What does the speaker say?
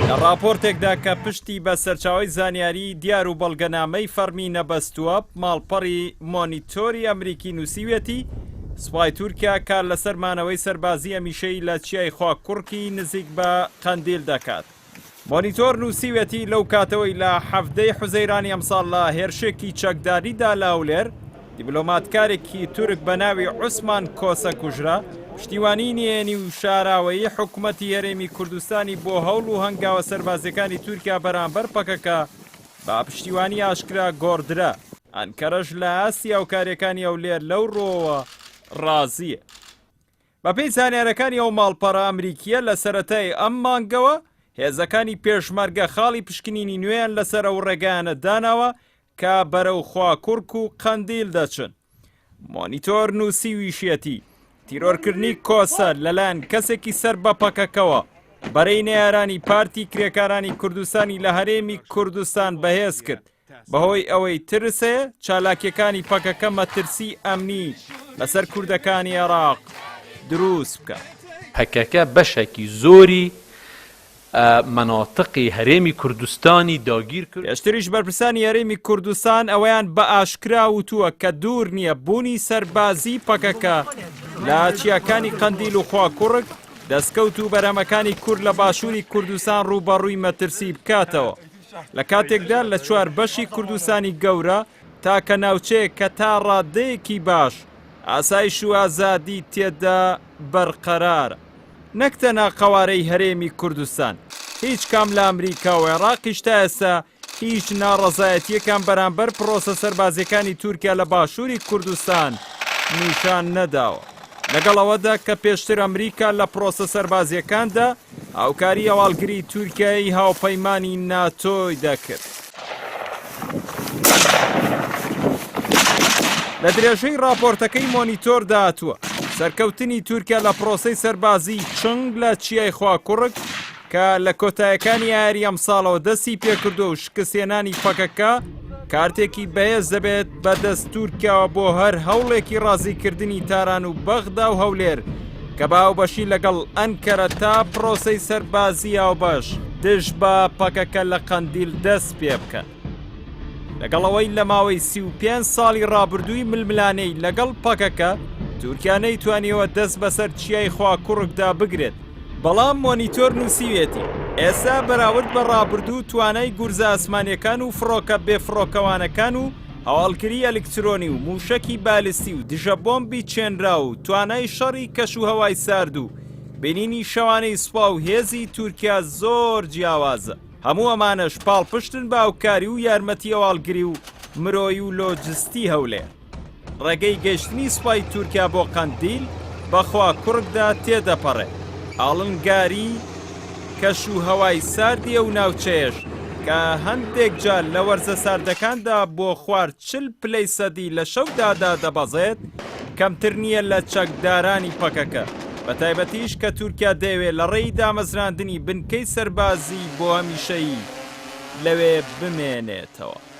لە راپۆرتێکدا کە پشتی بە سەرچاوی زانیاری دیار و بەڵگەنامەی فەرمی نەبەستووە ماڵپەڕی مۆنیتۆری ئەمریکی نووسیوێتی سوپای تورکیا کار لەسەرمانەوەی سەربازی ئەمیشەی لە چیای خواکوڕکی نزیک بە قەندیل دەکات. مۆنیتۆر نووسیوێتی لەو کاتەوەی لە 7 حوزەیرانی ئەمساڵ لە هێرشێکی چەکداریدا لە ئەولێر دیبلۆماتکارێکی تورک بە ناوی عوسمان کۆسە کوژرا پشتیوانی نێنی و شاراوەیی حکوومەتی هەرێمی کوردستانی بۆ هەوڵ و هەنگاوە سەربازەکانی تورکیا بەرامبەر پەکەکە بە پشتیوانی ئاشکرا گۆڕدرا. ئەنکەرەش لە ئاسیا و کارەکانی ئەولێر لەو ڕۆوە ڕازیە. بەپێی زانیارەکانی ئەو ماڵپەڕە ئەمریکیە لە سەرەتای ئەم مانگەوە هێزەکانی پێشمەرگە خاڵی پشکنینی نوێیان لەسەر ئەو ڕێگایانە داناوە کە بەرەو خواکوڕک و قەندیل دەچن. مۆنیتۆر نووسی ویشیەتی تیرۆرکردنی کۆسە لەلایەن کەسێکی سەر بە پەکەکەوە بەرەی نەیارانی پارتی کرێکارانی کوردستانی لە هەرێمی کوردستان بەهێز کرد بەهۆی ئەوەی ترسێ چالاکیەکانی پەکەکە مەترسی ئەمنی لەسەر کوردەکانی عێراق دروست بکات. پەکەکە بەشێکی زۆری مناطقی هەرێمی کوردستانی داگیر کرد. پێشتریش بەرپرسانی هەرێمی کوردستان ئەوەیان بە ئاشکرا وتووە کە دوور نییە بوونی سەربازی پەکەکە لە چیاکانی قەندیل و خواکوڕک دەستکەوت و بەرەمەکانی کورد لە باشووری کوردستان ڕوبەڕووی مەترسی بکاتەوە لە کاتێکدا لە چوار بەشی کوردستانی گەورە تاکە ناوچەیە کە تا ڕادەیەکی باش ئاسایش و ئازادی تێدا بەرقەرارە. نەک تەنها قەوارەی هەرێمی کوردستان هیچ کام لە ئەمریکا و عێراقیش تا ئێستا هیچ ناڕەزایەتیەکان بەرامبەر پرۆسە سەربازیەکانی تورکیا لە باشووری کوردستان نیشان نەداوە. لەگەڵەوەدا کە پێشتر ئەمریکا لە پرۆسە سەربازیەکاندا هاوکاری هەواڵگری تورکیایی هاوپەیمانی ناتۆی دەکرد. لە درێژەی راپۆرتەکەی مۆنیتۆر داهاتووە سەرکەوتنی تورکیا لە پرۆسەی سەربازی چنگ لە چیای خواکوڕک کە لە کۆتایەکانی یاری ئەمساڵەوە دەستی پێکردو و شکستێنانی پەکەکە کارتێکی بەهێز دەبێت بەدەست تورکیاوە بۆ هەر هەوڵێکی ڕازیکردنی تاران و بەغدا و هەولێر کە باوبەشی لەگەڵ ئەنکەرە تا پرۆسەی سەربازی هاوبەش دژ بە پەکەکە لە قەندیل دەست پێ بکەن. لەگەڵەوەی لە ماوەی 35 ساڵی ڕابردووی ململانەی لەگەڵ پەکەکە تورکیا نەیتوانیەوە دەست بەسەر چیای خواکوڕکدا بگرێت. بەڵام مۆنیتۆر نووسیوێتی ئێستا بەراورد بە ڕابردوو توانای گورزە ئاسمانیەکان و فڕۆکە بێفڕۆکەوانەکان و هەواڵکردی ئەلکترۆنی و موشەکی بالستی و دژە بۆمبی چێنرا و توانای شەڕی کەش و هەوای سارد و بینینی شەوانەی سوپا و هێزی تورکیا زۆر جیاوازە. هەموو ئەمانەش پاڵپشتن بە هاوکاری و یارمەتی هەواڵگری و مرۆیی و لۆجستی هەولێر. ڕێگەی گەشتنی سوپای تورکیا بۆ قەندیل بەخوا کوڕکدا تێدەپەڕێت. ئاڵنگاری کەش و هەوای ساردی و ناوچەیەش کە هەندێک جار لە وەرزە ساردەکاندا بۆ خوار 40 پلەی سەدی لە شەودادا دەبەزێت کەمتر نییە لە چەکدارانی پەکەکە. بە تایبەتیش کە تورکیا دەیەوێت لە ڕێی دامەزراندنی بنکەی سەربازی بۆ هەمیشەیی لەوێ بمێنێتەوە.